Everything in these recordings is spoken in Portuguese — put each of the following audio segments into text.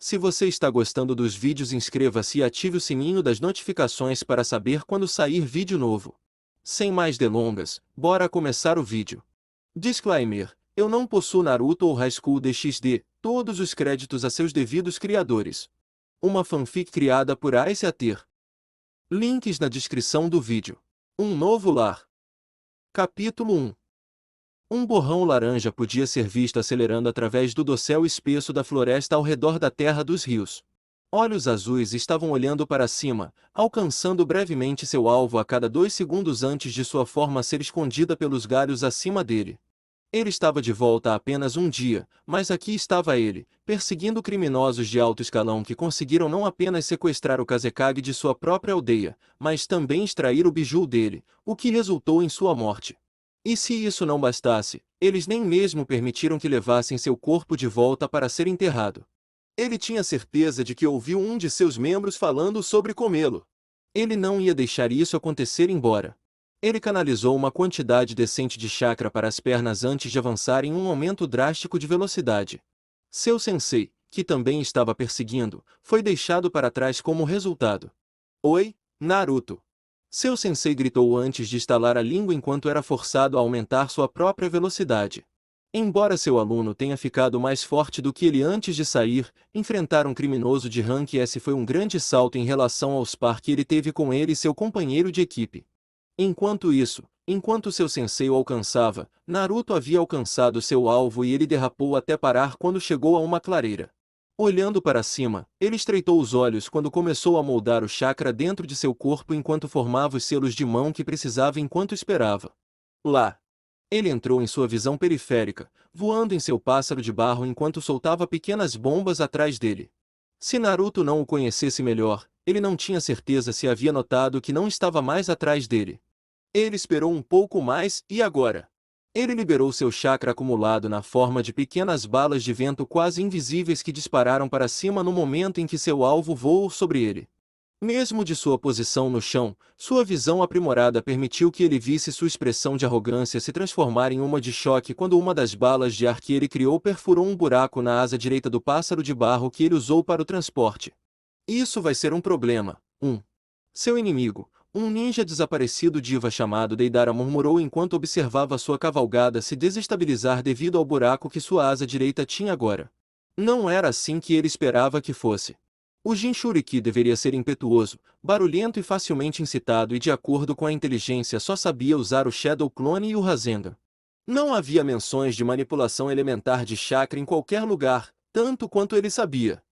Se você está gostando dos vídeos, inscreva-se e ative o sininho das notificações para saber quando sair vídeo novo. Sem mais delongas, bora começar o vídeo. Disclaimer: eu não possuo Naruto ou High School DxD, todos os créditos a seus devidos criadores. Uma fanfic criada por Ice Ater. Links na descrição do vídeo. Um novo lar. Capítulo 1. Um borrão laranja podia ser visto acelerando através do dossel espesso da floresta ao redor da Terra dos Rios. Olhos azuis estavam olhando para cima, alcançando brevemente seu alvo a cada 2 segundos antes de sua forma ser escondida pelos galhos acima dele. Ele estava de volta há apenas um dia, mas aqui estava ele, perseguindo criminosos de alto escalão que conseguiram não apenas sequestrar o Kazekage de sua própria aldeia, mas também extrair o biju dele, o que resultou em sua morte. E se isso não bastasse, eles nem mesmo permitiram que levassem seu corpo de volta para ser enterrado. Ele tinha certeza de que ouviu um de seus membros falando sobre comê-lo. Ele não ia deixar isso acontecer embora. Ele canalizou uma quantidade decente de chakra para as pernas antes de avançar em um aumento drástico de velocidade. Seu sensei, que também estava perseguindo, foi deixado para trás como resultado. Oi, Naruto! Seu sensei gritou antes de estalar a língua enquanto era forçado a aumentar sua própria velocidade. Embora seu aluno tenha ficado mais forte do que ele antes de sair, enfrentar um criminoso de rank S foi um grande salto em relação aos par que ele teve com ele e seu companheiro de equipe. Enquanto seu sensei o alcançava, Naruto havia alcançado seu alvo e ele derrapou até parar quando chegou a uma clareira. Olhando para cima, ele estreitou os olhos quando começou a moldar o chakra dentro de seu corpo enquanto formava os selos de mão que precisava enquanto esperava. Lá! Ele entrou em sua visão periférica, voando em seu pássaro de barro enquanto soltava pequenas bombas atrás dele. Se Naruto não o conhecesse melhor, ele não tinha certeza se havia notado que não estava mais atrás dele. Ele esperou um pouco mais e agora? Ele liberou seu chakra acumulado na forma de pequenas balas de vento quase invisíveis que dispararam para cima no momento em que seu alvo voou sobre ele. Mesmo de sua posição no chão, sua visão aprimorada permitiu que ele visse sua expressão de arrogância se transformar em uma de choque quando uma das balas de ar que ele criou perfurou um buraco na asa direita do pássaro de barro que ele usou para o transporte. Isso vai ser um problema. Seu inimigo, um ninja desaparecido diva chamado Deidara, murmurou enquanto observava sua cavalgada se desestabilizar devido ao buraco que sua asa direita tinha agora. Não era assim que ele esperava que fosse. O Jinchuriki deveria ser impetuoso, barulhento e facilmente incitado e de acordo com a inteligência só sabia usar o Shadow Clone e o Rasengan. Não havia menções de manipulação elementar de chakra em qualquer lugar, tanto quanto ele sabia.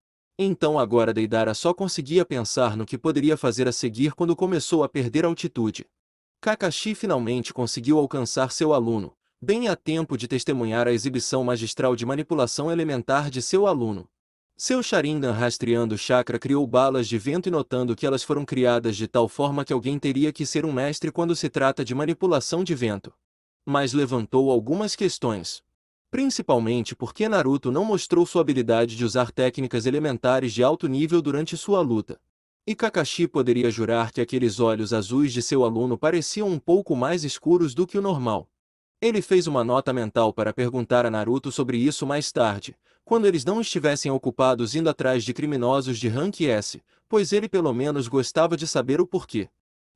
Então agora Deidara só conseguia pensar no que poderia fazer a seguir quando começou a perder altitude. Kakashi finalmente conseguiu alcançar seu aluno, bem a tempo de testemunhar a exibição magistral de manipulação elementar de seu aluno. Seu Sharingan rastreando o chakra criou balas de vento e notando que elas foram criadas de tal forma que alguém teria que ser um mestre quando se trata de manipulação de vento. Mas levantou algumas questões. Principalmente porque Naruto não mostrou sua habilidade de usar técnicas elementares de alto nível durante sua luta. E Kakashi poderia jurar que aqueles olhos azuis de seu aluno pareciam um pouco mais escuros do que o normal. Ele fez uma nota mental para perguntar a Naruto sobre isso mais tarde, quando eles não estivessem ocupados indo atrás de criminosos de rank S, pois ele pelo menos gostava de saber o porquê.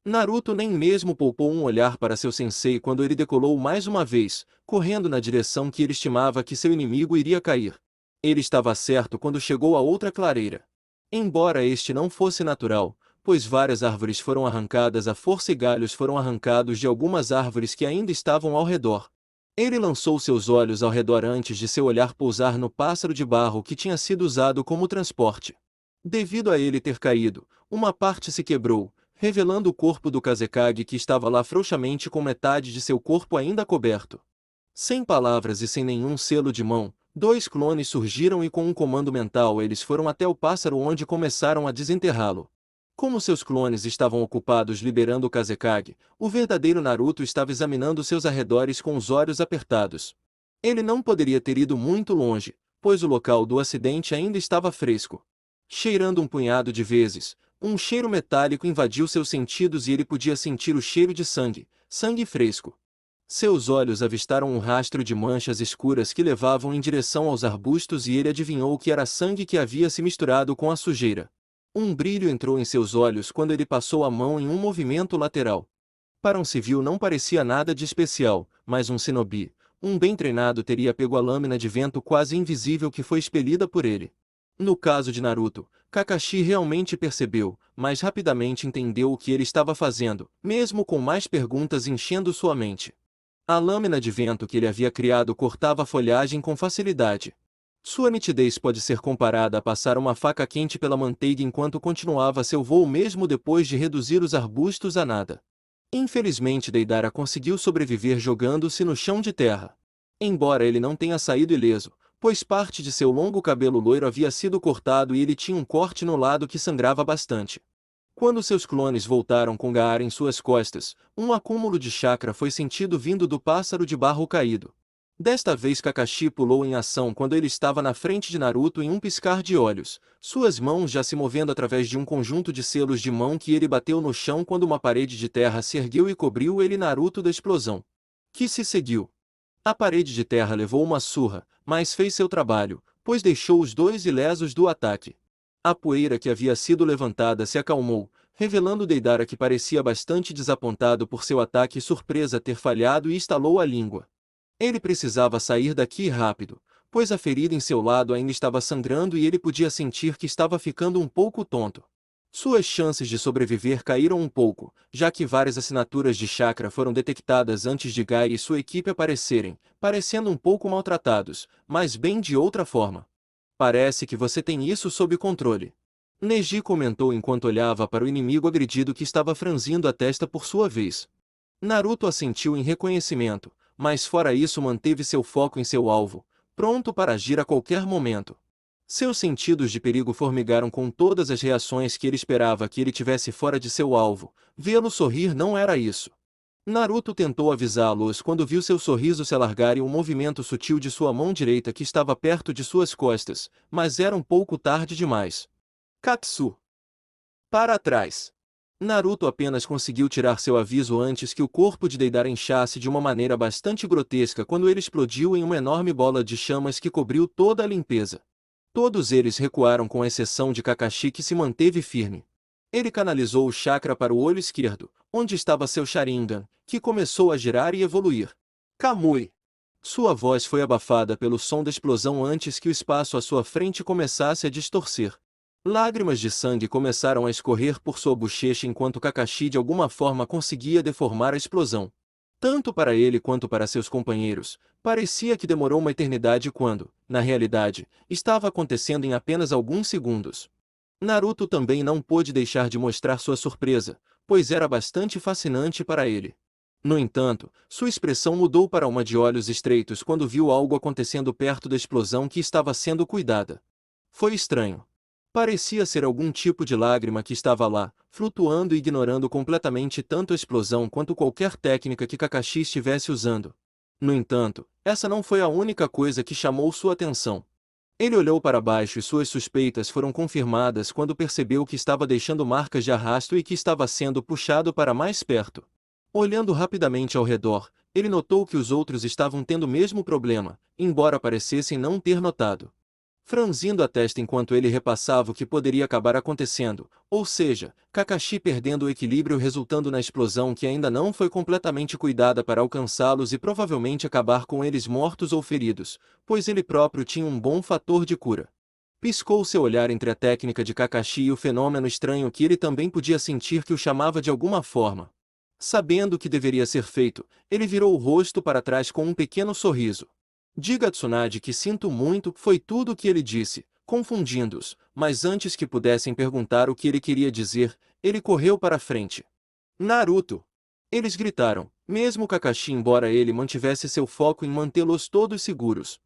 Naruto nem mesmo poupou um olhar para seu sensei quando ele decolou mais uma vez, correndo na direção que ele estimava que seu inimigo iria cair. Ele estava certo quando chegou a outra clareira. Embora este não fosse natural, pois várias árvores foram arrancadas à força e galhos foram arrancados de algumas árvores que ainda estavam ao redor. Ele lançou seus olhos ao redor antes de seu olhar pousar no pássaro de barro que tinha sido usado como transporte. Devido a ele ter caído, uma parte se quebrou, revelando o corpo do Kazekage que estava lá frouxamente com metade de seu corpo ainda coberto. Sem palavras e sem nenhum selo de mão, 2 clones surgiram e com um comando mental eles foram até o pássaro onde começaram a desenterrá-lo. Como seus clones estavam ocupados liberando o Kazekage, o verdadeiro Naruto estava examinando seus arredores com os olhos apertados. Ele não poderia ter ido muito longe, pois o local do acidente ainda estava fresco. Cheirando um punhado de vezes, um cheiro metálico invadiu seus sentidos e ele podia sentir o cheiro de sangue, sangue fresco. Seus olhos avistaram um rastro de manchas escuras que levavam em direção aos arbustos e ele adivinhou que era sangue que havia se misturado com a sujeira. Um brilho entrou em seus olhos quando ele passou a mão em um movimento lateral. Para um civil não parecia nada de especial, mas um shinobi, um bem treinado teria pego a lâmina de vento quase invisível que foi expelida por ele. No caso de Naruto, Kakashi realmente percebeu, mas rapidamente entendeu o que ele estava fazendo, mesmo com mais perguntas enchendo sua mente. A lâmina de vento que ele havia criado cortava a folhagem com facilidade. Sua nitidez pode ser comparada a passar uma faca quente pela manteiga enquanto continuava seu voo mesmo depois de reduzir os arbustos a nada. Infelizmente Deidara conseguiu sobreviver jogando-se no chão de terra. Embora ele não tenha saído ileso, pois parte de seu longo cabelo loiro havia sido cortado e ele tinha um corte no lado que sangrava bastante. Quando seus clones voltaram com Gaara em suas costas, um acúmulo de chakra foi sentido vindo do pássaro de barro caído. Desta vez Kakashi pulou em ação quando ele estava na frente de Naruto em um piscar de olhos, suas mãos já se movendo através de um conjunto de selos de mão que ele bateu no chão quando uma parede de terra se ergueu e cobriu ele e Naruto da explosão. Que se seguiu. A parede de terra levou uma surra, mas fez seu trabalho, pois deixou os dois ilesos do ataque. A poeira que havia sido levantada se acalmou, revelando Deidara que parecia bastante desapontado por seu ataque surpresa ter falhado e estalou a língua. Ele precisava sair daqui rápido, pois a ferida em seu lado ainda estava sangrando e ele podia sentir que estava ficando um pouco tonto. Suas chances de sobreviver caíram um pouco, já que várias assinaturas de chakra foram detectadas antes de Gai e sua equipe aparecerem, parecendo um pouco maltratados, mas bem de outra forma. Parece que você tem isso sob controle. Neji comentou enquanto olhava para o inimigo agredido que estava franzindo a testa por sua vez. Naruto assentiu em reconhecimento, mas fora isso manteve seu foco em seu alvo, pronto para agir a qualquer momento. Seus sentidos de perigo formigaram com todas as reações que ele esperava que ele tivesse fora de seu alvo. Vê-lo sorrir não era isso. Naruto tentou avisá-los quando viu seu sorriso se alargar e um movimento sutil de sua mão direita que estava perto de suas costas, mas era um pouco tarde demais. Katsu! Para trás! Naruto apenas conseguiu tirar seu aviso antes que o corpo de Deidara inchasse de uma maneira bastante grotesca quando ele explodiu em uma enorme bola de chamas que cobriu toda a limpeza. Todos eles recuaram com exceção de Kakashi que se manteve firme. Ele canalizou o chakra para o olho esquerdo, onde estava seu Sharingan, que começou a girar e evoluir. Kamui! Sua voz foi abafada pelo som da explosão antes que o espaço à sua frente começasse a distorcer. Lágrimas de sangue começaram a escorrer por sua bochecha enquanto Kakashi de alguma forma conseguia deformar a explosão. Tanto para ele quanto para seus companheiros, parecia que demorou uma eternidade quando, na realidade, estava acontecendo em apenas alguns segundos. Naruto também não pôde deixar de mostrar sua surpresa, pois era bastante fascinante para ele. No entanto, sua expressão mudou para uma de olhos estreitos quando viu algo acontecendo perto da explosão que estava sendo cuidada. Foi estranho. Parecia ser algum tipo de lágrima que estava lá, flutuando e ignorando completamente tanto a explosão quanto qualquer técnica que Kakashi estivesse usando. No entanto, essa não foi a única coisa que chamou sua atenção. Ele olhou para baixo e suas suspeitas foram confirmadas quando percebeu que estava deixando marcas de arrasto e que estava sendo puxado para mais perto. Olhando rapidamente ao redor, ele notou que os outros estavam tendo o mesmo problema, embora parecessem não ter notado. Franzindo a testa enquanto ele repassava o que poderia acabar acontecendo, ou seja, Kakashi perdendo o equilíbrio resultando na explosão que ainda não foi completamente cuidada para alcançá-los e provavelmente acabar com eles mortos ou feridos, pois ele próprio tinha um bom fator de cura. Piscou seu olhar entre a técnica de Kakashi e o fenômeno estranho que ele também podia sentir que o chamava de alguma forma. Sabendo o que deveria ser feito, ele virou o rosto para trás com um pequeno sorriso. Diga a Tsunade que sinto muito, foi tudo o que ele disse, confundindo-os, mas antes que pudessem perguntar o que ele queria dizer, ele correu para a frente. Naruto! Eles gritaram, mesmo Kakashi embora ele mantivesse seu foco em mantê-los todos seguros.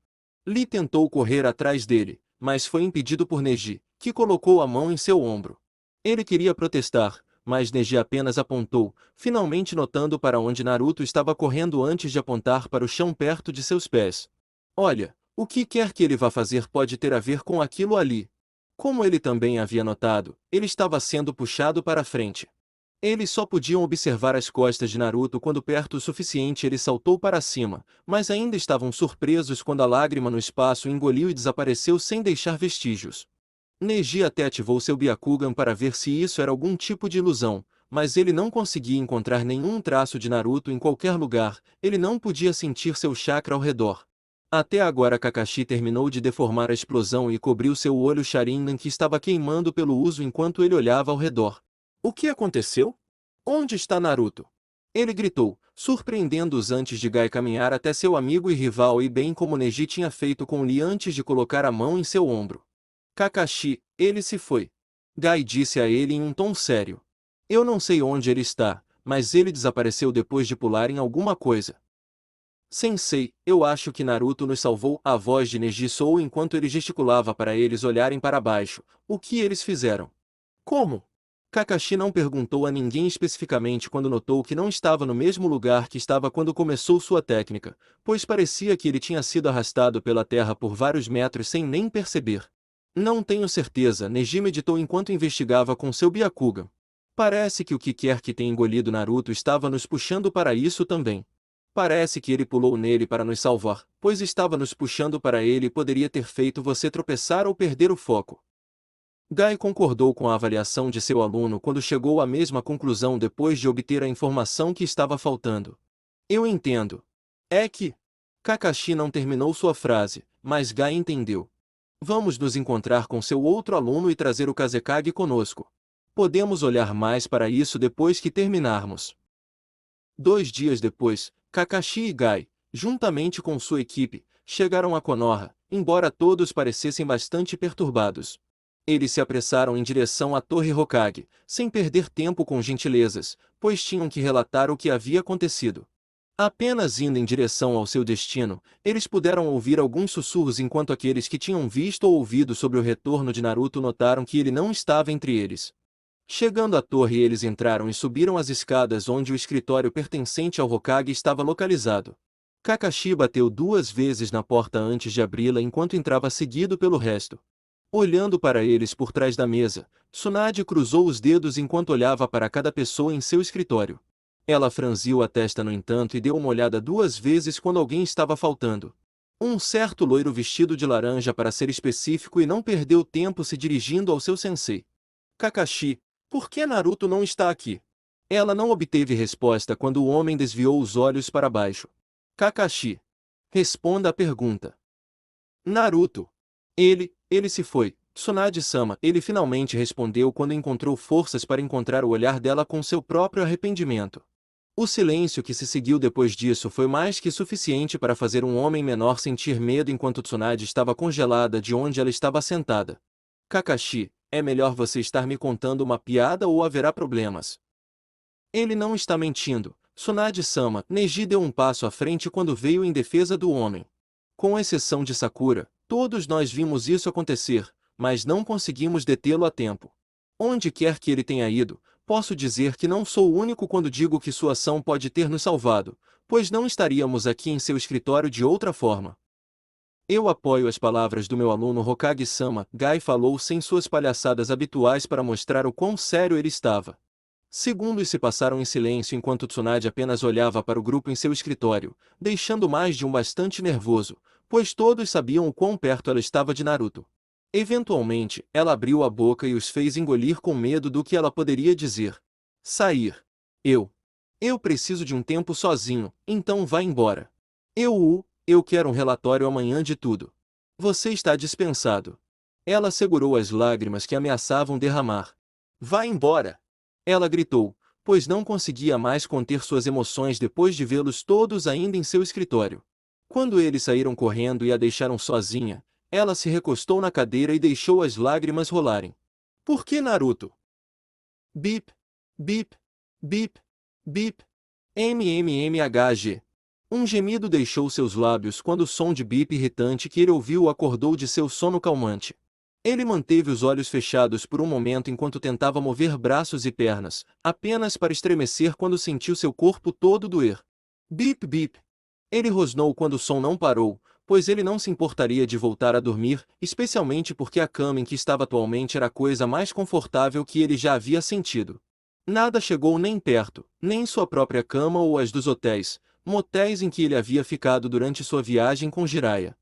Lee tentou correr atrás dele, mas foi impedido por Neji, que colocou a mão em seu ombro. Ele queria protestar, mas Neji apenas apontou, finalmente notando para onde Naruto estava correndo antes de apontar para o chão perto de seus pés. Olha, o que quer que ele vá fazer pode ter a ver com aquilo ali. Como ele também havia notado, ele estava sendo puxado para a frente. Eles só podiam observar as costas de Naruto quando perto o suficiente ele saltou para cima, mas ainda estavam surpresos quando a lágrima no espaço engoliu e desapareceu sem deixar vestígios. Neji até ativou seu Byakugan para ver se isso era algum tipo de ilusão, mas ele não conseguia encontrar nenhum traço de Naruto em qualquer lugar, ele não podia sentir seu chakra ao redor. Até agora Kakashi terminou de deformar a explosão e cobriu seu olho Sharingan que estava queimando pelo uso enquanto ele olhava ao redor. O que aconteceu? Onde está Naruto? Ele gritou, surpreendendo-os antes de Gai caminhar até seu amigo e rival e bem como Neji tinha feito com Lee antes de colocar a mão em seu ombro. Kakashi, ele se foi. Gai disse a ele em um tom sério. Eu não sei onde ele está, mas ele desapareceu depois de pular em alguma coisa. Sensei, eu acho que Naruto nos salvou. A voz de Neji soou enquanto ele gesticulava para eles olharem para baixo. O que eles fizeram? Como? Kakashi não perguntou a ninguém especificamente quando notou que não estava no mesmo lugar que estava quando começou sua técnica, pois parecia que ele tinha sido arrastado pela terra por vários metros sem nem perceber. Não tenho certeza, Neji meditou enquanto investigava com seu Byakugan. Parece que o que quer que tenha engolido Naruto estava nos puxando para isso também. Parece que ele pulou nele para nos salvar, pois estava nos puxando para ele e poderia ter feito você tropeçar ou perder o foco. Gai concordou com a avaliação de seu aluno quando chegou à mesma conclusão depois de obter a informação que estava faltando. Eu entendo. É que... Kakashi não terminou sua frase, mas Gai entendeu. Vamos nos encontrar com seu outro aluno e trazer o Kazekage conosco. Podemos olhar mais para isso depois que terminarmos. 2 dias depois, Kakashi e Gai, juntamente com sua equipe, chegaram a Konoha, embora todos parecessem bastante perturbados. Eles se apressaram em direção à Torre Hokage, sem perder tempo com gentilezas, pois tinham que relatar o que havia acontecido. Apenas indo em direção ao seu destino, eles puderam ouvir alguns sussurros enquanto aqueles que tinham visto ou ouvido sobre o retorno de Naruto notaram que ele não estava entre eles. Chegando à torre eles entraram e subiram as escadas onde o escritório pertencente ao Hokage estava localizado. Kakashi bateu 2 vezes na porta antes de abri-la enquanto entrava seguido pelo resto. Olhando para eles por trás da mesa, Tsunade cruzou os dedos enquanto olhava para cada pessoa em seu escritório. Ela franziu a testa no entanto e deu uma olhada 2 vezes quando alguém estava faltando. Um certo loiro vestido de laranja para ser específico e não perdeu tempo se dirigindo ao seu sensei. Kakashi, por que Naruto não está aqui? Ela não obteve resposta quando o homem desviou os olhos para baixo. Kakashi. Responda a pergunta. Naruto. Ele se foi. Tsunade-sama, ele finalmente respondeu quando encontrou forças para encontrar o olhar dela com seu próprio arrependimento. O silêncio que se seguiu depois disso foi mais que suficiente para fazer um homem menor sentir medo enquanto Tsunade estava congelada de onde ela estava sentada. Kakashi, é melhor você estar me contando uma piada ou haverá problemas. Ele não está mentindo. Tsunade-sama, Neji deu um passo à frente quando veio em defesa do homem. Com exceção de Sakura, todos nós vimos isso acontecer, mas não conseguimos detê-lo a tempo. Onde quer que ele tenha ido, posso dizer que não sou o único quando digo que sua ação pode ter nos salvado, pois não estaríamos aqui em seu escritório de outra forma. Eu apoio as palavras do meu aluno Hokage-sama, Gai falou sem suas palhaçadas habituais para mostrar o quão sério ele estava. Segundos se passaram em silêncio enquanto Tsunade apenas olhava para o grupo em seu escritório, deixando mais de um bastante nervoso, pois todos sabiam o quão perto ela estava de Naruto. Eventualmente, ela abriu a boca e os fez engolir com medo do que ela poderia dizer. Sair. Eu preciso de um tempo sozinho, então vá embora. Eu quero um relatório amanhã de tudo. Você está dispensado. Ela segurou as lágrimas que ameaçavam derramar. Vá embora! Ela gritou, pois não conseguia mais conter suas emoções depois de vê-los todos ainda em seu escritório. Quando eles saíram correndo e a deixaram sozinha, ela se recostou na cadeira e deixou as lágrimas rolarem. Por que Naruto? Bip, bip, bip, bip. MMMHG. Um gemido deixou seus lábios quando o som de bip irritante que ele ouviu o acordou de seu sono calmante. Ele manteve os olhos fechados por um momento enquanto tentava mover braços e pernas, apenas para estremecer quando sentiu seu corpo todo doer. Bip bip. Ele rosnou quando o som não parou, pois ele não se importaria de voltar a dormir, especialmente porque a cama em que estava atualmente era a coisa mais confortável que ele já havia sentido. Nada chegou nem perto, nem sua própria cama ou as dos motéis em que ele havia ficado durante sua viagem com Jiraiya.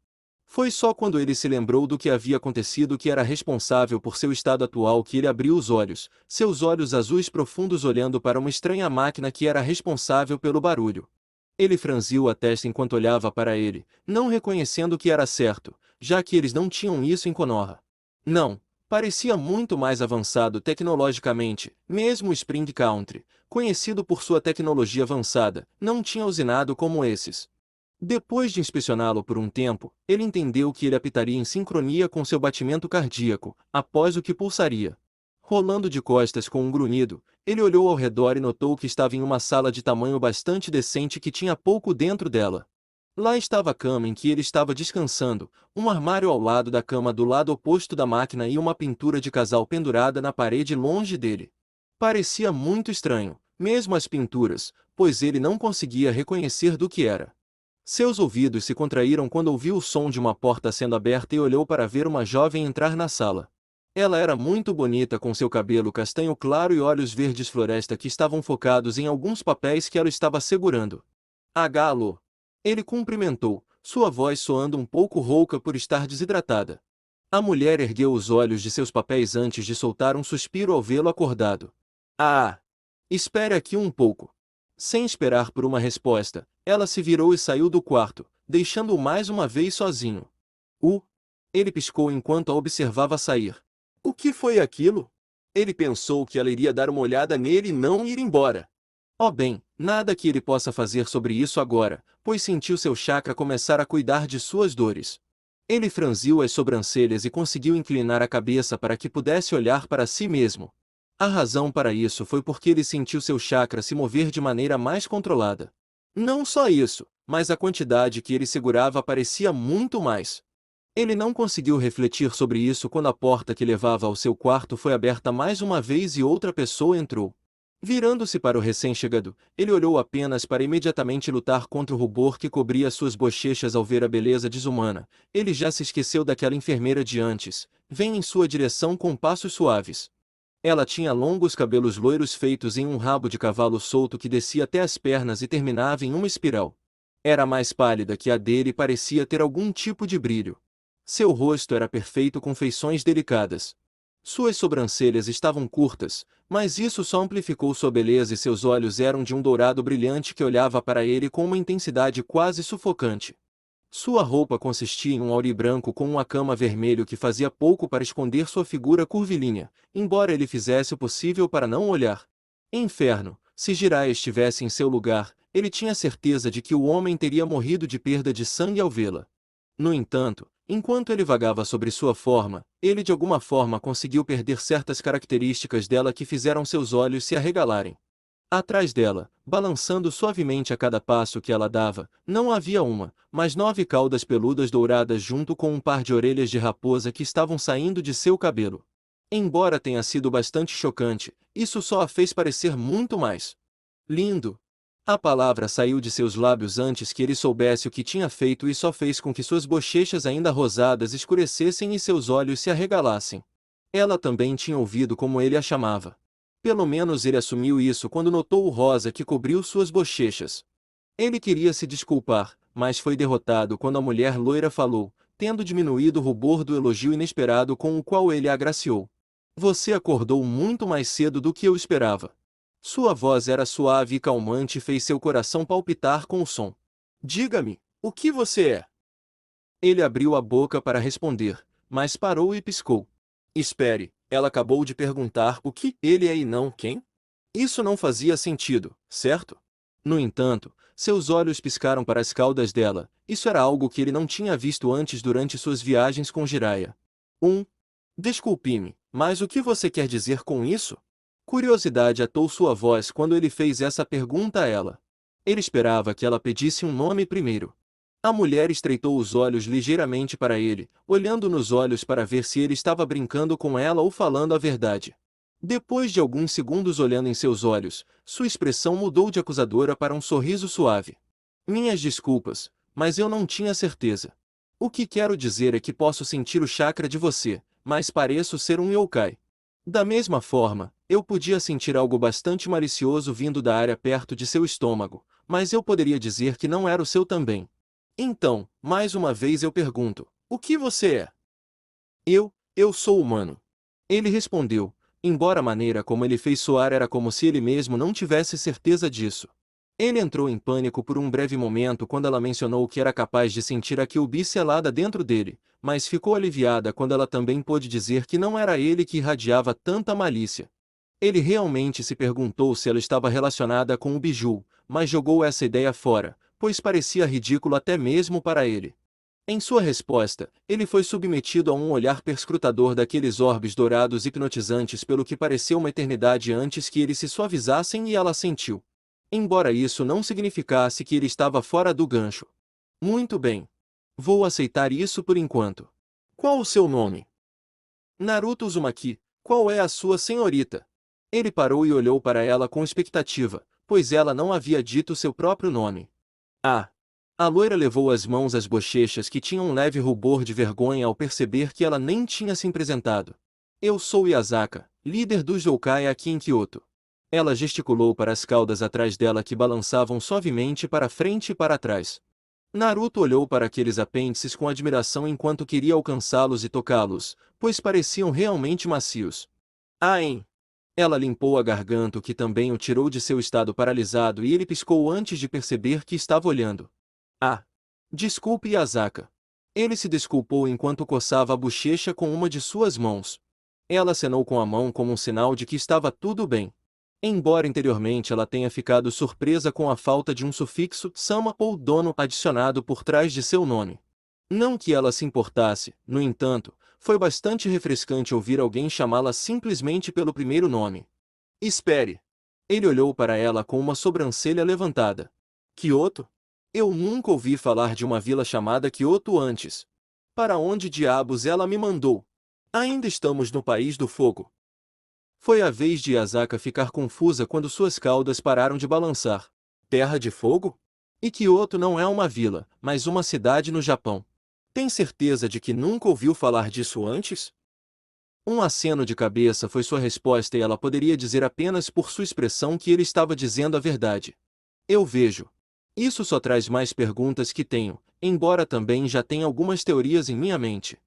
Foi só quando ele se lembrou do que havia acontecido que era responsável por seu estado atual que ele abriu os olhos, seus olhos azuis profundos olhando para uma estranha máquina que era responsável pelo barulho. Ele franziu a testa enquanto olhava para ele, não reconhecendo que era certo, já que eles não tinham isso em Konoha. Não, parecia muito mais avançado tecnologicamente, mesmo o Spring Country, conhecido por sua tecnologia avançada, não tinha usinado como esses. Depois de inspecioná-lo por um tempo, ele entendeu que ele apitaria em sincronia com seu batimento cardíaco, após o que pulsaria. Rolando de costas com um grunhido, ele olhou ao redor e notou que estava em uma sala de tamanho bastante decente que tinha pouco dentro dela. Lá estava a cama em que ele estava descansando, um armário ao lado da cama do lado oposto da máquina e uma pintura de casal pendurada na parede longe dele. Parecia muito estranho, mesmo as pinturas, pois ele não conseguia reconhecer do que era. Seus ouvidos se contraíram quando ouviu o som de uma porta sendo aberta e olhou para ver uma jovem entrar na sala. Ela era muito bonita com seu cabelo castanho claro e olhos verdes floresta que estavam focados em alguns papéis que ela estava segurando. Alô! Ele cumprimentou, sua voz soando um pouco rouca por estar desidratada. A mulher ergueu os olhos de seus papéis antes de soltar um suspiro ao vê-lo acordado. Ah! Espere aqui um pouco. Sem esperar por uma resposta, ela se virou e saiu do quarto, deixando-o mais uma vez sozinho. Ele piscou enquanto a observava sair. O que foi aquilo? Ele pensou que ela iria dar uma olhada nele e não ir embora. Oh bem, nada que ele possa fazer sobre isso agora, pois sentiu seu chakra começar a cuidar de suas dores. Ele franziu as sobrancelhas e conseguiu inclinar a cabeça para que pudesse olhar para si mesmo. A razão para isso foi porque ele sentiu seu chakra se mover de maneira mais controlada. Não só isso, mas a quantidade que ele segurava parecia muito mais. Ele não conseguiu refletir sobre isso quando a porta que levava ao seu quarto foi aberta mais uma vez e outra pessoa entrou. Virando-se para o recém-chegado, ele olhou apenas para imediatamente lutar contra o rubor que cobria suas bochechas ao ver a beleza desumana. Ele já se esqueceu daquela enfermeira de antes. Vem em sua direção com passos suaves. Ela tinha longos cabelos loiros feitos em um rabo de cavalo solto que descia até as pernas e terminava em uma espiral. Era mais pálida que a dele e parecia ter algum tipo de brilho. Seu rosto era perfeito com feições delicadas. Suas sobrancelhas estavam curtas, mas isso só amplificou sua beleza e seus olhos eram de um dourado brilhante que olhava para ele com uma intensidade quase sufocante. Sua roupa consistia em um auri branco com um acama vermelho que fazia pouco para esconder sua figura curvilínea, embora ele fizesse o possível para não olhar. Inferno, se Jiraiya estivesse em seu lugar, ele tinha certeza de que o homem teria morrido de perda de sangue ao vê-la. No entanto, enquanto ele vagava sobre sua forma, ele de alguma forma conseguiu perder certas características dela que fizeram seus olhos se arregalarem. Atrás dela, balançando suavemente a cada passo que ela dava, não havia uma, mas 9 caudas peludas douradas junto com um par de orelhas de raposa que estavam saindo de seu cabelo. Embora tenha sido bastante chocante, isso só a fez parecer muito mais lindo. A palavra saiu de seus lábios antes que ele soubesse o que tinha feito e só fez com que suas bochechas ainda rosadas escurecessem e seus olhos se arregalassem. Ela também tinha ouvido como ele a chamava. Pelo menos ele assumiu isso quando notou o rosa que cobriu suas bochechas. Ele queria se desculpar, mas foi derrotado quando a mulher loira falou, tendo diminuído o rubor do elogio inesperado com o qual ele a agraciou. Você acordou muito mais cedo do que eu esperava. Sua voz era suave e calmante e fez seu coração palpitar com o som. Diga-me, o que você é? Ele abriu a boca para responder, mas parou e piscou. Espere, ela acabou de perguntar o que ele é e não quem? Isso não fazia sentido, certo? No entanto, seus olhos piscaram para as caudas dela. Isso era algo que ele não tinha visto antes durante suas viagens com Jiraiya. Desculpe-me, mas o que você quer dizer com isso? Curiosidade atou sua voz quando ele fez essa pergunta a ela. Ele esperava que ela pedisse um nome primeiro. A mulher estreitou os olhos ligeiramente para ele, olhando nos olhos para ver se ele estava brincando com ela ou falando a verdade. Depois de alguns segundos olhando em seus olhos, sua expressão mudou de acusadora para um sorriso suave. Minhas desculpas, mas eu não tinha certeza. O que quero dizer é que posso sentir o chakra de você, mas pareço ser um yokai. Da mesma forma, eu podia sentir algo bastante malicioso vindo da área perto de seu estômago, mas eu poderia dizer que não era o seu também. Então, mais uma vez eu pergunto: o que você é? Eu sou humano. Ele respondeu, embora a maneira como ele fez soar era como se ele mesmo não tivesse certeza disso. Ele entrou em pânico por um breve momento quando ela mencionou que era capaz de sentir a Kyuubi selada dentro dele, mas ficou aliviada quando ela também pôde dizer que não era ele que irradiava tanta malícia. Ele realmente se perguntou se ela estava relacionada com o Biju, mas jogou essa ideia fora, pois parecia ridículo até mesmo para ele. Em sua resposta, ele foi submetido a um olhar perscrutador daqueles orbes dourados hipnotizantes pelo que pareceu uma eternidade antes que eles se suavizassem e ela sentiu. Embora isso não significasse que ele estava fora do gancho. Muito bem. Vou aceitar isso por enquanto. Qual o seu nome? Naruto Uzumaki. Qual é a sua senhorita? Ele parou e olhou para ela com expectativa, pois ela não havia dito seu próprio nome. Ah! A loira levou as mãos às bochechas que tinham um leve rubor de vergonha ao perceber que ela nem tinha se apresentado. Eu sou Yasaka, líder dos Youkai aqui em Kyoto. Ela gesticulou para as caudas atrás dela que balançavam suavemente para frente e para trás. Naruto olhou para aqueles apêndices com admiração enquanto queria alcançá-los e tocá-los, pois pareciam realmente macios. Ah, hein? Ela limpou a garganta, o que também o tirou de seu estado paralisado, e ele piscou antes de perceber que estava olhando. Ah! Desculpe, Yasaka. Ele se desculpou enquanto coçava a bochecha com uma de suas mãos. Ela acenou com a mão como um sinal de que estava tudo bem. Embora interiormente ela tenha ficado surpresa com a falta de um sufixo sama ou dono adicionado por trás de seu nome. Não que ela se importasse, no entanto, foi bastante refrescante ouvir alguém chamá-la simplesmente pelo primeiro nome. Espere! Ele olhou para ela com uma sobrancelha levantada. Kyoto? Eu nunca ouvi falar de uma vila chamada Kyoto antes. Para onde diabos ela me mandou? Ainda estamos no país do fogo. Foi a vez de Yasaka ficar confusa quando suas caudas pararam de balançar. Terra de Fogo? E Kyoto não é uma vila, mas uma cidade no Japão. Tem certeza de que nunca ouviu falar disso antes? Um aceno de cabeça foi sua resposta e ela poderia dizer apenas por sua expressão que ele estava dizendo a verdade. Eu vejo. Isso só traz mais perguntas que tenho, embora também já tenha algumas teorias em minha mente.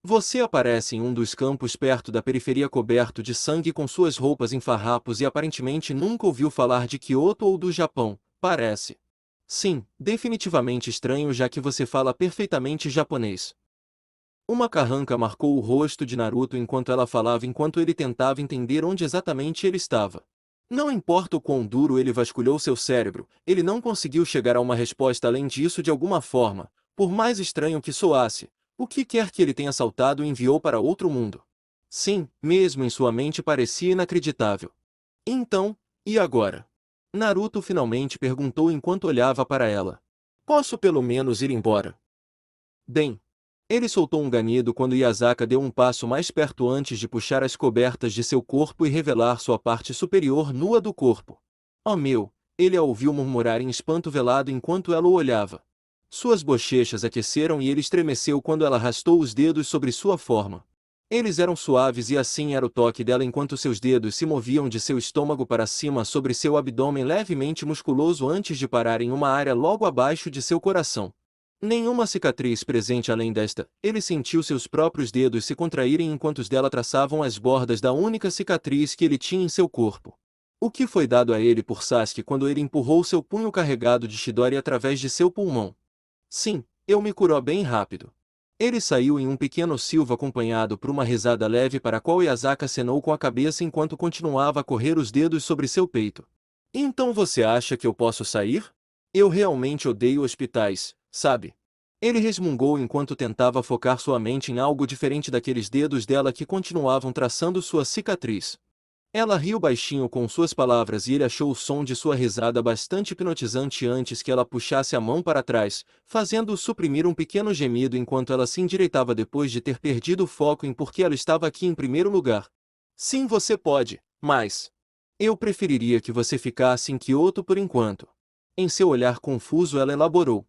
Você aparece em um dos campos perto da periferia coberto de sangue com suas roupas em farrapos e aparentemente nunca ouviu falar de Kyoto ou do Japão, parece. Sim, definitivamente estranho já que você fala perfeitamente japonês. Uma carranca marcou o rosto de Naruto enquanto ela falava enquanto ele tentava entender onde exatamente ele estava. Não importa o quão duro ele vasculhou seu cérebro, ele não conseguiu chegar a uma resposta além disso de alguma forma, por mais estranho que soasse. O que quer que ele tenha saltado e enviou para outro mundo. Sim, mesmo em sua mente parecia inacreditável. Então, e agora? Naruto finalmente perguntou enquanto olhava para ela. Posso pelo menos ir embora? Bem. Ele soltou um ganido quando Yasaka deu um passo mais perto antes de puxar as cobertas de seu corpo e revelar sua parte superior nua do corpo. Oh meu! Ele a ouviu murmurar em espanto velado enquanto ela o olhava. Suas bochechas aqueceram e ele estremeceu quando ela arrastou os dedos sobre sua forma. Eles eram suaves e assim era o toque dela enquanto seus dedos se moviam de seu estômago para cima sobre seu abdômen levemente musculoso antes de parar em uma área logo abaixo de seu coração. Nenhuma cicatriz presente além desta, ele sentiu seus próprios dedos se contraírem enquanto os dela traçavam as bordas da única cicatriz que ele tinha em seu corpo. O que foi dado a ele por Sasuke quando ele empurrou seu punho carregado de Chidori através de seu pulmão? Sim, eu me curou bem rápido. Ele saiu em um pequeno silvo acompanhado por uma risada leve para a qual Yasaka acenou com a cabeça enquanto continuava a correr os dedos sobre seu peito. Então você acha que eu posso sair? Eu realmente odeio hospitais, sabe? Ele resmungou enquanto tentava focar sua mente em algo diferente daqueles dedos dela que continuavam traçando sua cicatriz. Ela riu baixinho com suas palavras e ele achou o som de sua risada bastante hipnotizante antes que ela puxasse a mão para trás, fazendo-o suprimir um pequeno gemido enquanto ela se endireitava depois de ter perdido o foco em por que ela estava aqui em primeiro lugar. Sim, você pode, mas eu preferiria que você ficasse em Kyoto por enquanto. Em seu olhar confuso ela elaborou.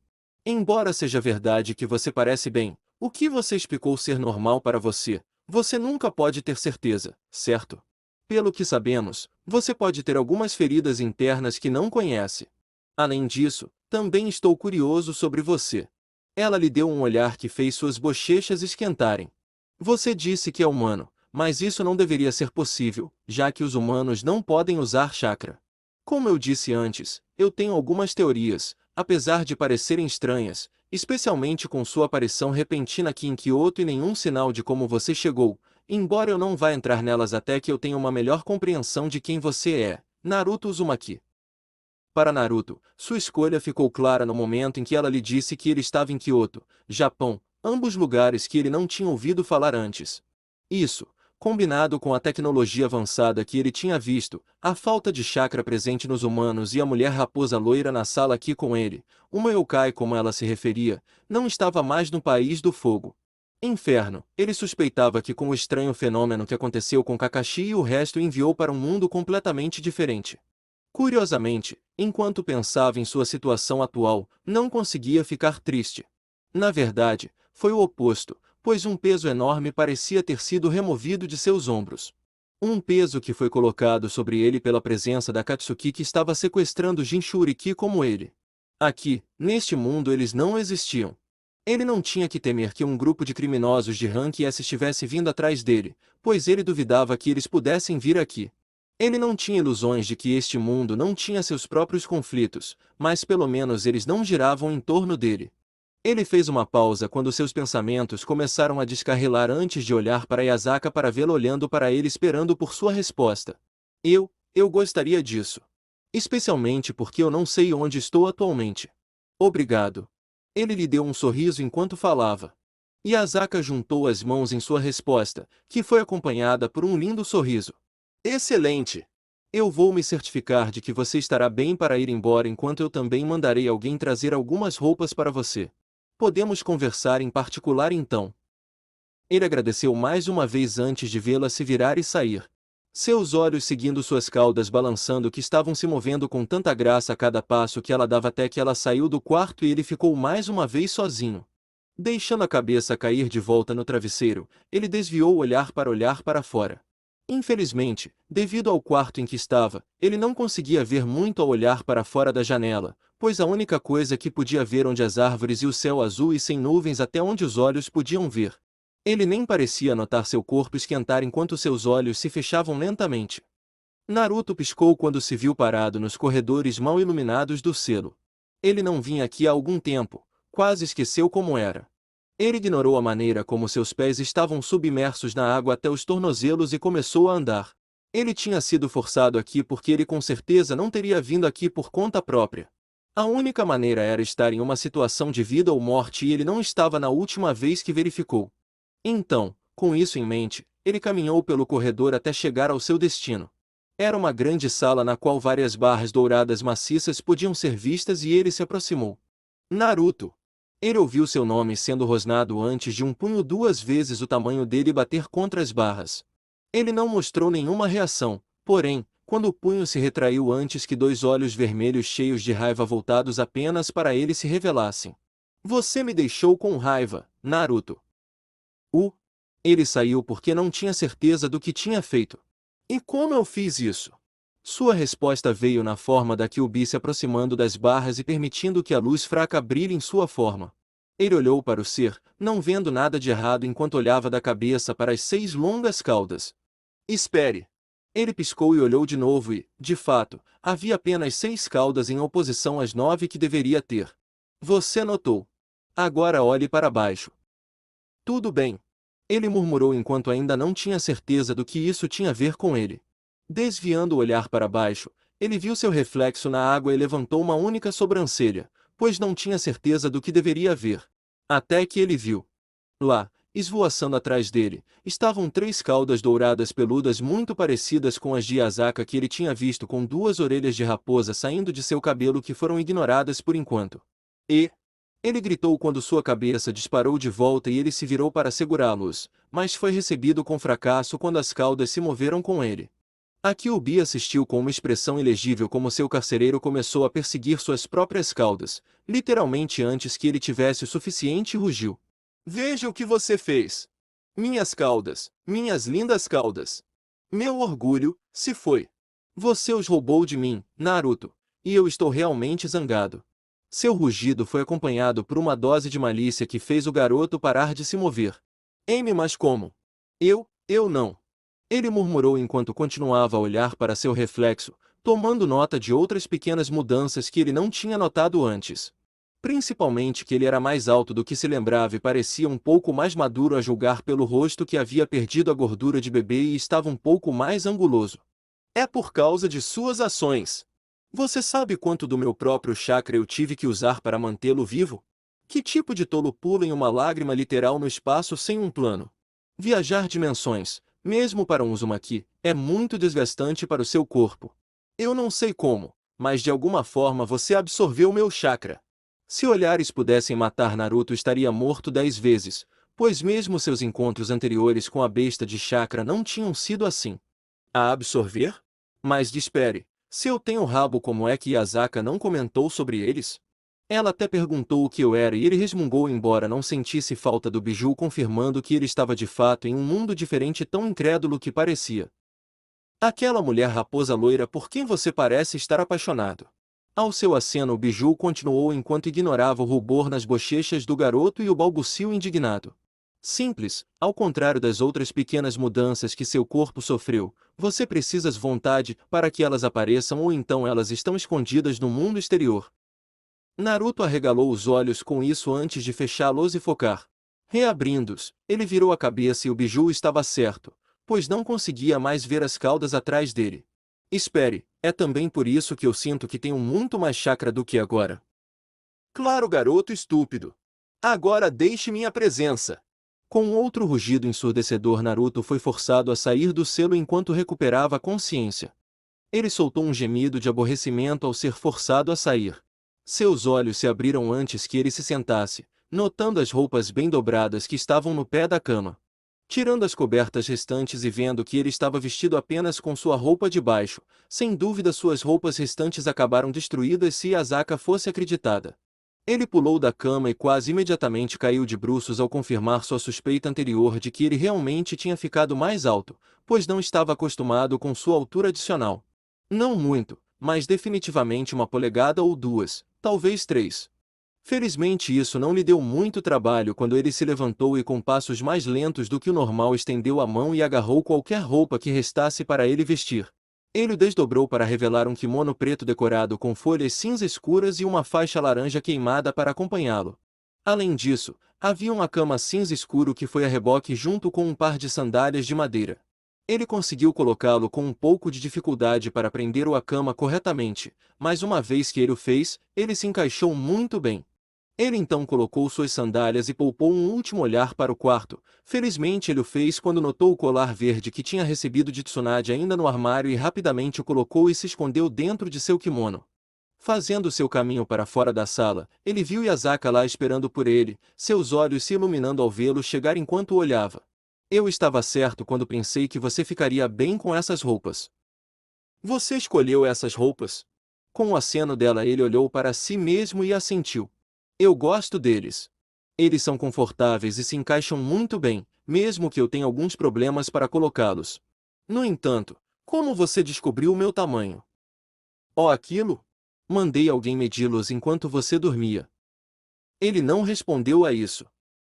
Embora seja verdade que você parece bem, o que você explicou ser normal para você, Você nunca pode ter certeza, certo? Pelo que sabemos, você pode ter algumas feridas internas que não conhece. Além disso, também estou curioso sobre você. Ela lhe deu um olhar que fez suas bochechas esquentarem. Você disse que é humano, mas isso não deveria ser possível, já que os humanos não podem usar chakra. Como eu disse antes, eu tenho algumas teorias, apesar de parecerem estranhas, especialmente com sua aparição repentina aqui em Kyoto e nenhum sinal de como você chegou, embora eu não vá entrar nelas até que eu tenha uma melhor compreensão de quem você é, Naruto Uzumaki. Para Naruto, sua escolha ficou clara no momento em que ela lhe disse que ele estava em Kyoto, Japão, ambos lugares que ele não tinha ouvido falar antes. Isso, combinado com a tecnologia avançada que ele tinha visto, a falta de chakra presente nos humanos e a mulher raposa loira na sala aqui com ele, uma yokai como ela se referia, não estava mais no país do fogo. Inferno, ele suspeitava que com o estranho fenômeno que aconteceu com Kakashi e o resto enviou para um mundo completamente diferente. Curiosamente, enquanto pensava em sua situação atual, não conseguia ficar triste. Na verdade, foi o oposto, pois um peso enorme parecia ter sido removido de seus ombros. Um peso que foi colocado sobre ele pela presença da Katsuki que estava sequestrando Jinchuriki como ele. Aqui, neste mundo eles não existiam. Ele não tinha que temer que um grupo de criminosos de rank S estivesse vindo atrás dele, pois ele duvidava que eles pudessem vir aqui. Ele não tinha ilusões de que este mundo não tinha seus próprios conflitos, mas pelo menos eles não giravam em torno dele. Ele fez uma pausa quando seus pensamentos começaram a descarrilar antes de olhar para Yasaka para vê-la olhando para ele esperando por sua resposta. Eu gostaria disso. Especialmente porque eu não sei onde estou atualmente. Obrigado. Ele lhe deu um sorriso enquanto falava. Yasaka juntou as mãos em sua resposta, que foi acompanhada por um lindo sorriso. Excelente! Eu vou me certificar de que você estará bem para ir embora enquanto eu também mandarei alguém trazer algumas roupas para você. Podemos conversar em particular então. Ele agradeceu mais uma vez antes de vê-la se virar e sair. Seus olhos seguindo suas caudas balançando que estavam se movendo com tanta graça a cada passo que ela dava até que ela saiu do quarto e ele ficou mais uma vez sozinho. Deixando a cabeça cair de volta no travesseiro, ele desviou o olhar para fora. Infelizmente, devido ao quarto em que estava, ele não conseguia ver muito ao olhar para fora da janela, pois a única coisa que podia ver onde as árvores e o céu azul e sem nuvens até onde os olhos podiam ver. Ele nem parecia notar seu corpo esquentar enquanto seus olhos se fechavam lentamente. Naruto piscou quando se viu parado nos corredores mal iluminados do selo. Ele não vinha aqui há algum tempo, quase esqueceu como era. Ele ignorou a maneira como seus pés estavam submersos na água até os tornozelos e começou a andar. Ele tinha sido forçado aqui porque ele com certeza não teria vindo aqui por conta própria. A única maneira era estar em uma situação de vida ou morte e ele não estava na última vez que verificou. Então, com isso em mente, ele caminhou pelo corredor até chegar ao seu destino. Era uma grande sala na qual várias barras douradas maciças podiam ser vistas e ele se aproximou. Naruto! Ele ouviu seu nome sendo rosnado antes de um punho 2 vezes o tamanho dele bater contra as barras. Ele não mostrou nenhuma reação, porém, quando o punho se retraiu antes que 2 olhos vermelhos cheios de raiva voltados apenas para ele se revelassem. Você me deixou com raiva, Naruto. Ele saiu porque não tinha certeza do que tinha feito. E como eu fiz isso? Sua resposta veio na forma da Kyuubi se aproximando das barras e permitindo que a luz fraca brilhe em sua forma. Ele olhou para o ser, não vendo nada de errado enquanto olhava da cabeça para as 6 longas caudas. Espere! Ele piscou e olhou de novo e, de fato, havia apenas 6 caudas em oposição às 9 que deveria ter. Você notou. Agora olhe para baixo. Tudo bem. Ele murmurou enquanto ainda não tinha certeza do que isso tinha a ver com ele. Desviando o olhar para baixo, ele viu seu reflexo na água e levantou uma única sobrancelha, pois não tinha certeza do que deveria ver. Até que ele viu. Lá, esvoaçando atrás dele, estavam 3 caudas douradas peludas muito parecidas com as de Yasaka que ele tinha visto com 2 orelhas de raposa saindo de seu cabelo que foram ignoradas por enquanto. Ele gritou quando sua cabeça disparou de volta e ele se virou para segurá-los, mas foi recebido com fracasso quando as caudas se moveram com ele. A Kyuubi assistiu com uma expressão ilegível como seu carcereiro começou a perseguir suas próprias caudas, literalmente antes que ele tivesse o suficiente e rugiu. Veja o que você fez! Minhas caudas, minhas lindas caudas. Meu orgulho, se foi. Você os roubou de mim, Naruto, e eu estou realmente zangado. Seu rugido foi acompanhado por uma dose de malícia que fez o garoto parar de se mover. Mas como? Eu não. Ele murmurou enquanto continuava a olhar para seu reflexo, tomando nota de outras pequenas mudanças que ele não tinha notado antes. Principalmente que ele era mais alto do que se lembrava e parecia um pouco mais maduro a julgar pelo rosto que havia perdido a gordura de bebê e estava um pouco mais anguloso. É por causa de suas ações. Você sabe quanto do meu próprio chakra eu tive que usar para mantê-lo vivo? Que tipo de tolo pula em uma lágrima literal no espaço sem um plano? Viajar dimensões, mesmo para um Uzumaki, é muito desgastante para o seu corpo. Eu não sei como, mas de alguma forma você absorveu meu chakra. Se olhares pudessem matar Naruto estaria morto 10 vezes, pois mesmo seus encontros anteriores com a besta de chakra não tinham sido assim. A absorver? Mas espere, se eu tenho rabo, como é que Yasaka não comentou sobre eles? Ela até perguntou o que eu era e ele resmungou, embora não sentisse falta do biju, confirmando que ele estava de fato em um mundo diferente, tão incrédulo que parecia. Aquela mulher raposa loira por quem você parece estar apaixonado. Ao seu aceno, o biju continuou enquanto ignorava o rubor nas bochechas do garoto e o balbucio indignado. Simples, ao contrário das outras pequenas mudanças que seu corpo sofreu, você precisa de vontade para que elas apareçam, ou então elas estão escondidas no mundo exterior. Naruto arregalou os olhos com isso antes de fechá-los e focar. Reabrindo-os, ele virou a cabeça e o biju estava certo, pois não conseguia mais ver as caudas atrás dele. Espere, é também por isso que eu sinto que tenho muito mais chakra do que agora. Claro, garoto estúpido. Agora deixe minha presença. Com outro rugido ensurdecedor, Naruto foi forçado a sair do selo enquanto recuperava a consciência. Ele soltou um gemido de aborrecimento ao ser forçado a sair. Seus olhos se abriram antes que ele se sentasse, notando as roupas bem dobradas que estavam no pé da cama. Tirando as cobertas restantes e vendo que ele estava vestido apenas com sua roupa de baixo, sem dúvida suas roupas restantes acabaram destruídas se Asaka fosse acreditada. Ele pulou da cama e quase imediatamente caiu de bruços ao confirmar sua suspeita anterior de que ele realmente tinha ficado mais alto, pois não estava acostumado com sua altura adicional. Não muito, mas definitivamente 1 polegada ou 2, talvez 3. Felizmente isso não lhe deu muito trabalho quando ele se levantou e com passos mais lentos do que o normal estendeu a mão e agarrou qualquer roupa que restasse para ele vestir. Ele o desdobrou para revelar um kimono preto decorado com folhas cinza escuras e uma faixa laranja queimada para acompanhá-lo. Além disso, havia uma cama cinza escuro que foi a reboque junto com um par de sandálias de madeira. Ele conseguiu colocá-lo com um pouco de dificuldade para prender-o à cama corretamente, mas uma vez que ele o fez, ele se encaixou muito bem. Ele então colocou suas sandálias e poupou um último olhar para o quarto. Felizmente ele o fez quando notou o colar verde que tinha recebido de Tsunade ainda no armário e rapidamente o colocou e se escondeu dentro de seu kimono. Fazendo seu caminho para fora da sala, ele viu Yasaka lá esperando por ele, seus olhos se iluminando ao vê-lo chegar enquanto o olhava. Eu estava certo quando pensei que você ficaria bem com essas roupas. Você escolheu essas roupas? Com o aceno dela ele olhou para si mesmo e assentiu. Eu gosto deles. Eles são confortáveis e se encaixam muito bem, mesmo que eu tenha alguns problemas para colocá-los. No entanto, como você descobriu o meu tamanho? Oh, aquilo? Mandei alguém medi-los enquanto você dormia. Ele não respondeu a isso.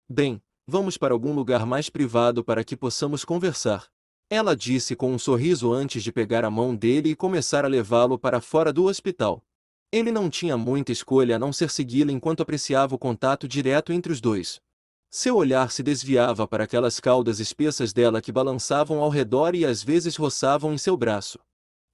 Bem, vamos para algum lugar mais privado para que possamos conversar. Ela disse com um sorriso antes de pegar a mão dele e começar a levá-lo para fora do hospital. Ele não tinha muita escolha a não ser segui-la enquanto apreciava o contato direto entre os dois. Seu olhar se desviava para aquelas caudas espessas dela que balançavam ao redor e às vezes roçavam em seu braço.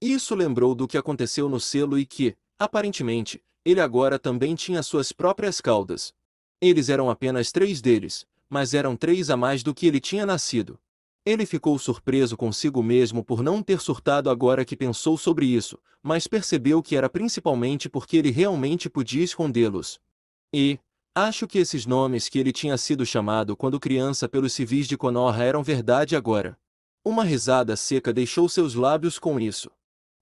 Isso lembrou do que aconteceu no selo e que, aparentemente, ele agora também tinha suas próprias caudas. Eles eram apenas 3 deles, mas eram 3 a mais do que ele tinha nascido. Ele ficou surpreso consigo mesmo por não ter surtado agora que pensou sobre isso, mas percebeu que era principalmente porque ele realmente podia escondê-los. E, acho que esses nomes que ele tinha sido chamado quando criança pelos civis de Konoha eram verdade agora. Uma risada seca deixou seus lábios com isso.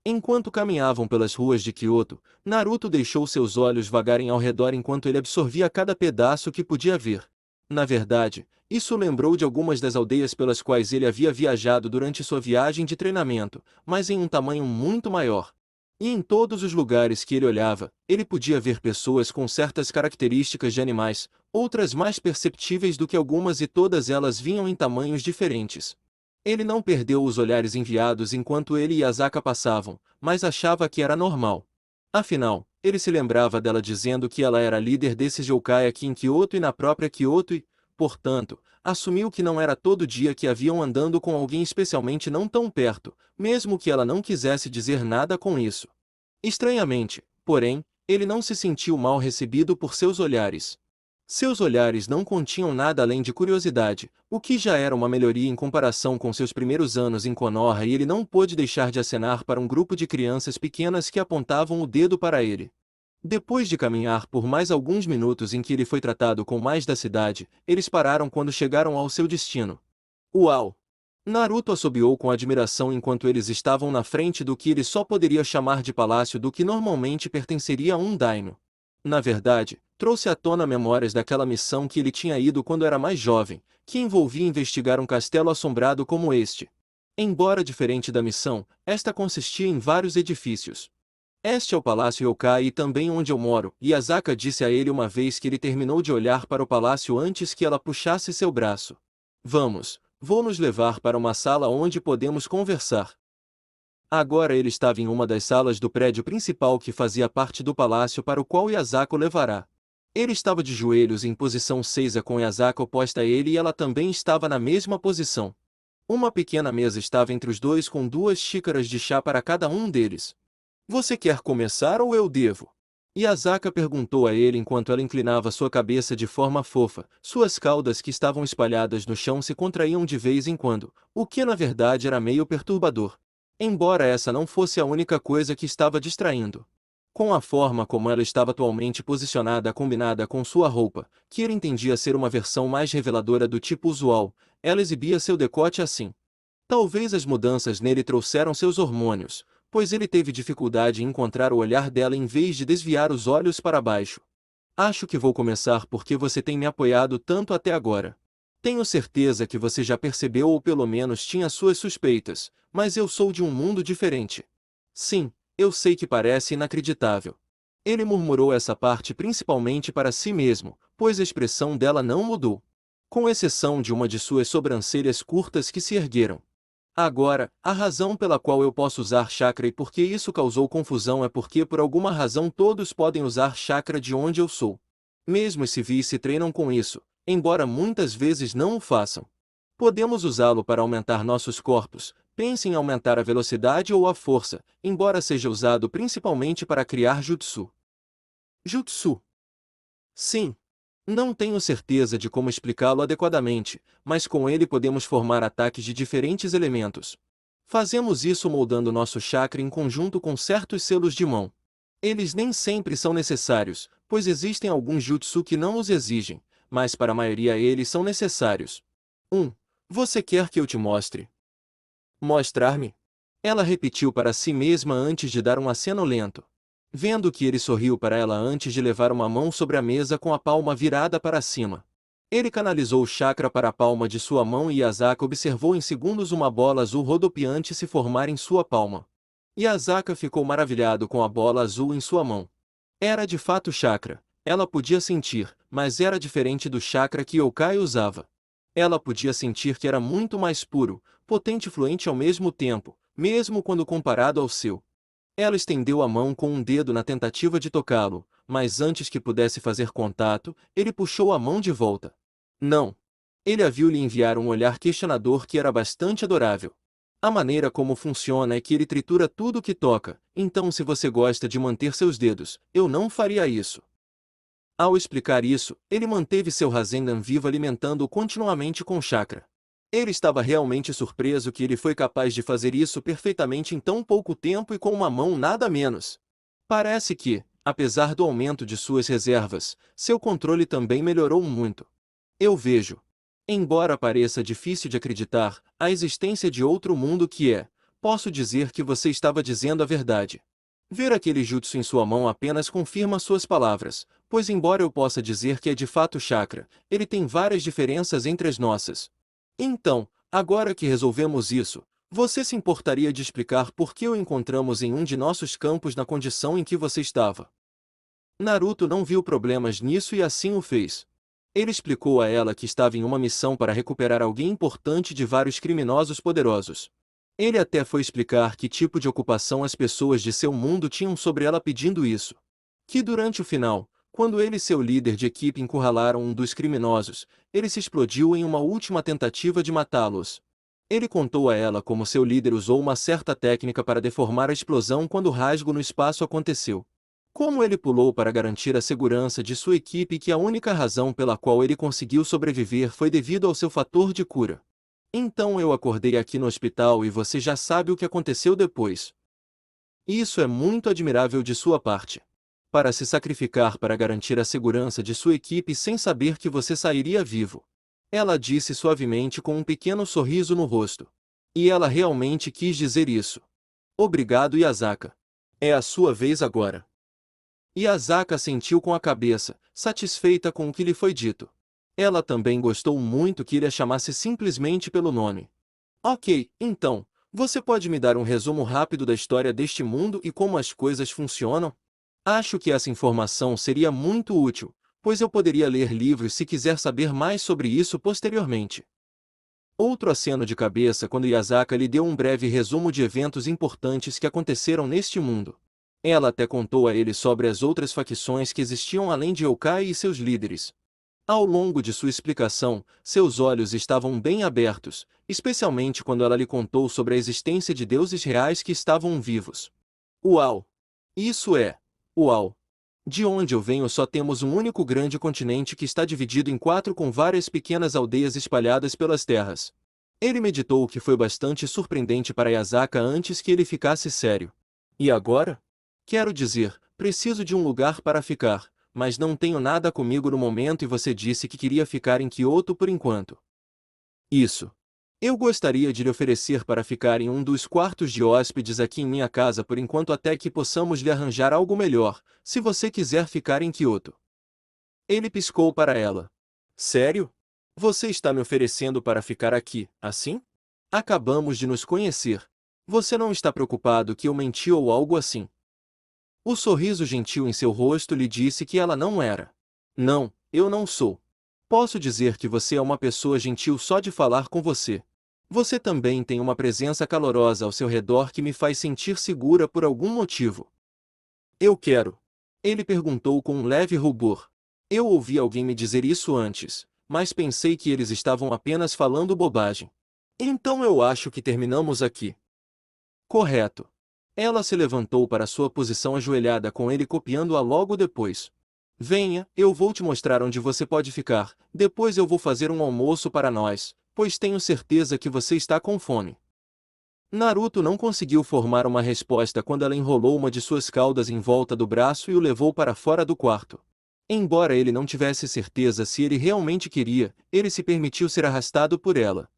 Enquanto caminhavam pelas ruas de Kyoto, Naruto deixou seus olhos vagarem ao redor enquanto ele absorvia cada pedaço que podia ver. Na verdade, isso lembrou de algumas das aldeias pelas quais ele havia viajado durante sua viagem de treinamento, mas em um tamanho muito maior. E em todos os lugares que ele olhava, ele podia ver pessoas com certas características de animais, outras mais perceptíveis do que algumas e todas elas vinham em tamanhos diferentes. Ele não perdeu os olhares enviados enquanto ele e Asaka passavam, mas achava que era normal. Afinal, ele se lembrava dela dizendo que ela era líder desses yokai aqui em Kyoto e na própria Kyoto e, portanto, assumiu que não era todo dia que haviam andando com alguém especialmente não tão perto, mesmo que ela não quisesse dizer nada com isso. Estranhamente, porém, ele não se sentiu mal recebido por seus olhares. Seus olhares não continham nada além de curiosidade, o que já era uma melhoria em comparação com seus primeiros anos em Konoha e ele não pôde deixar de acenar para um grupo de crianças pequenas que apontavam o dedo para ele. Depois de caminhar por mais alguns minutos em que ele foi tratado com mais da cidade, eles pararam quando chegaram ao seu destino. Uau! Naruto assobiou com admiração enquanto eles estavam na frente do que ele só poderia chamar de palácio do que normalmente pertenceria a um daimyo. Na verdade, trouxe à tona memórias daquela missão que ele tinha ido quando era mais jovem, que envolvia investigar um castelo assombrado como este. Embora diferente da missão, esta consistia em vários edifícios. Este é o Palácio Yokai e também onde eu moro, e Asaka disse a ele uma vez que ele terminou de olhar para o palácio antes que ela puxasse seu braço. Vamos, vou nos levar para uma sala onde podemos conversar. Agora ele estava em uma das salas do prédio principal que fazia parte do palácio para o qual Yasaka o levará. Ele estava de joelhos em posição Seiza com Yasaka oposta a ele e ela também estava na mesma posição. Uma pequena mesa estava entre os dois com 2 xícaras de chá para cada um deles. Você quer começar ou eu devo? Yasaka perguntou a ele enquanto ela inclinava sua cabeça de forma fofa. Suas caudas que estavam espalhadas no chão se contraíam de vez em quando, o que na verdade era meio perturbador. Embora essa não fosse a única coisa que estava distraindo. Com a forma como ela estava atualmente posicionada combinada com sua roupa, que ele entendia ser uma versão mais reveladora do tipo usual, ela exibia seu decote assim. Talvez as mudanças nele trouxeram seus hormônios, pois ele teve dificuldade em encontrar o olhar dela em vez de desviar os olhos para baixo. Acho que vou começar porque você tem me apoiado tanto até agora. Tenho certeza que você já percebeu ou pelo menos tinha suas suspeitas, mas eu sou de um mundo diferente. Sim, eu sei que parece inacreditável. Ele murmurou essa parte principalmente para si mesmo, pois a expressão dela não mudou. Com exceção de uma de suas sobrancelhas curtas que se ergueram. Agora, a razão pela qual eu posso usar chakra e por que isso causou confusão é porque por alguma razão todos podem usar chakra de onde eu sou. Mesmo os civis se treinam com isso, embora muitas vezes não o façam. Podemos usá-lo para aumentar nossos corpos, pense em aumentar a velocidade ou a força, embora seja usado principalmente para criar jutsu. Jutsu. Sim. Não tenho certeza de como explicá-lo adequadamente, mas com ele podemos formar ataques de diferentes elementos. Fazemos isso moldando nosso chakra em conjunto com certos selos de mão. Eles nem sempre são necessários, pois existem alguns jutsu que não os exigem, mas para a maioria eles são necessários. 1. Você quer que eu te mostre? Mostrar-me? Ela repetiu para si mesma antes de dar um aceno lento. Vendo que ele sorriu para ela antes de levar uma mão sobre a mesa com a palma virada para cima. Ele canalizou o chakra para a palma de sua mão e Yasaka observou em segundos uma bola azul rodopiante se formar em sua palma. Yasaka ficou maravilhado com a bola azul em sua mão. Era de fato chakra, ela podia sentir, mas era diferente do chakra que Yokai usava. Ela podia sentir que era muito mais puro, potente e fluente ao mesmo tempo, mesmo quando comparado ao seu. Ela estendeu a mão com um dedo na tentativa de tocá-lo, mas antes que pudesse fazer contato, ele puxou a mão de volta. Não. Ele a viu lhe enviar um olhar questionador que era bastante adorável. A maneira como funciona é que ele tritura tudo o que toca, então se você gosta de manter seus dedos, eu não faria isso. Ao explicar isso, ele manteve seu Rasengan vivo alimentando-o continuamente com chakra. Ele estava realmente surpreso que ele foi capaz de fazer isso perfeitamente em tão pouco tempo e com uma mão nada menos. Parece que, apesar do aumento de suas reservas, seu controle também melhorou muito. Eu vejo. Embora pareça difícil de acreditar, a existência de outro mundo que é, posso dizer que você estava dizendo a verdade. Ver aquele jutsu em sua mão apenas confirma suas palavras, pois embora eu possa dizer que é de fato chakra, ele tem várias diferenças entre as nossas. Então, agora que resolvemos isso, você se importaria de explicar por que o encontramos em um de nossos campos na condição em que você estava? Naruto não viu problemas nisso e assim o fez. Ele explicou a ela que estava em uma missão para recuperar alguém importante de vários criminosos poderosos. Ele até foi explicar que tipo de ocupação as pessoas de seu mundo tinham sobre ela pedindo isso. Que durante o final, quando ele e seu líder de equipe encurralaram um dos criminosos, ele se explodiu em uma última tentativa de matá-los. Ele contou a ela como seu líder usou uma certa técnica para deformar a explosão quando o rasgo no espaço aconteceu. Como ele pulou para garantir a segurança de sua equipe e que a única razão pela qual ele conseguiu sobreviver foi devido ao seu fator de cura. Então eu acordei aqui no hospital e você já sabe o que aconteceu depois. Isso é muito admirável de sua parte. Para se sacrificar para garantir a segurança de sua equipe sem saber que você sairia vivo. Ela disse suavemente com um pequeno sorriso no rosto. E ela realmente quis dizer isso. Obrigado, Yasaka. É a sua vez agora. Yasaka assentiu com a cabeça, satisfeita com o que lhe foi dito. Ela também gostou muito que ele a chamasse simplesmente pelo nome. Ok, então, você pode me dar um resumo rápido da história deste mundo e como as coisas funcionam? Acho que essa informação seria muito útil, pois eu poderia ler livros se quiser saber mais sobre isso posteriormente. Outro aceno de cabeça quando Yasaka lhe deu um breve resumo de eventos importantes que aconteceram neste mundo. Ela até contou a ele sobre as outras facções que existiam além de Yokai e seus líderes. Ao longo de sua explicação, seus olhos estavam bem abertos, especialmente quando ela lhe contou sobre a existência de deuses reais que estavam vivos. Uau! Isso é! Uau! De onde eu venho só temos um único grande continente que está dividido em 4 com várias pequenas aldeias espalhadas pelas terras. Ele meditou o que foi bastante surpreendente para Yasaka antes que ele ficasse sério. E agora? Quero dizer, preciso de um lugar para ficar, mas não tenho nada comigo no momento e você disse que queria ficar em Kyoto por enquanto. Isso. Eu gostaria de lhe oferecer para ficar em um dos quartos de hóspedes aqui em minha casa por enquanto até que possamos lhe arranjar algo melhor, se você quiser ficar em Kyoto. Ele piscou para ela. Sério? Você está me oferecendo para ficar aqui, assim? Acabamos de nos conhecer. Você não está preocupado que eu menti ou algo assim? O sorriso gentil em seu rosto lhe disse que ela não era. Não, eu não sou. Posso dizer que você é uma pessoa gentil só de falar com você. Você também tem uma presença calorosa ao seu redor que me faz sentir segura por algum motivo. Eu quero. Ele perguntou com um leve rubor. Eu ouvi alguém me dizer isso antes, mas pensei que eles estavam apenas falando bobagem. Então eu acho que terminamos aqui. Correto. Ela se levantou para sua posição ajoelhada com ele copiando-a logo depois. Venha, eu vou te mostrar onde você pode ficar, depois eu vou fazer um almoço para nós, pois tenho certeza que você está com fome. Naruto não conseguiu formar uma resposta quando ela enrolou uma de suas caudas em volta do braço e o levou para fora do quarto. Embora ele não tivesse certeza se ele realmente queria, ele se permitiu ser arrastado por ela.